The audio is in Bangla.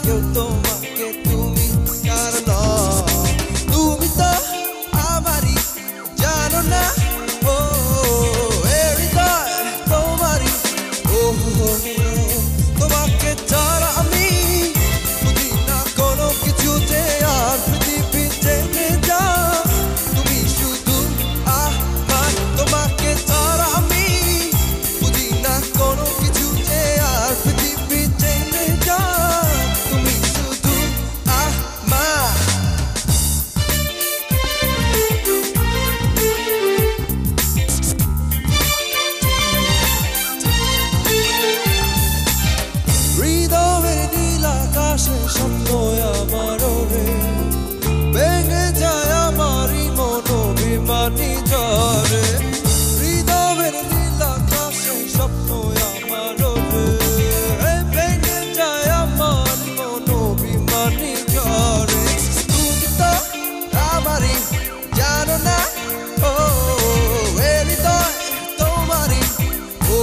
কেউ তোমাকে তুমি কারণ তুমি তো আমারই জানো না ও হৃদয় তোমারই ও তোমাকে ছাড়া আমি বুঝি না কোনো কিছুতে আর পৃথিবী জেনে যা তুমি শুধু আমার তোমাকে ছাড়া আমি বুঝি না কোনো কিছুতে আর পৃথিবী জেনে যা তুমি শুধু আমার হৃদয়ের নীল আকাশে স্বপ্ন আমার রে ভেঙে যায় আমারই মনোবিমানী ঝড়ে হৃদয়ের নীল আকাশে স্বপ্ন আমার রে ভেঙে যায় আমারই মনোবিমানী ঝড়ে তুমি তো আমারই জানো না ও হৃদয় তোমারই ও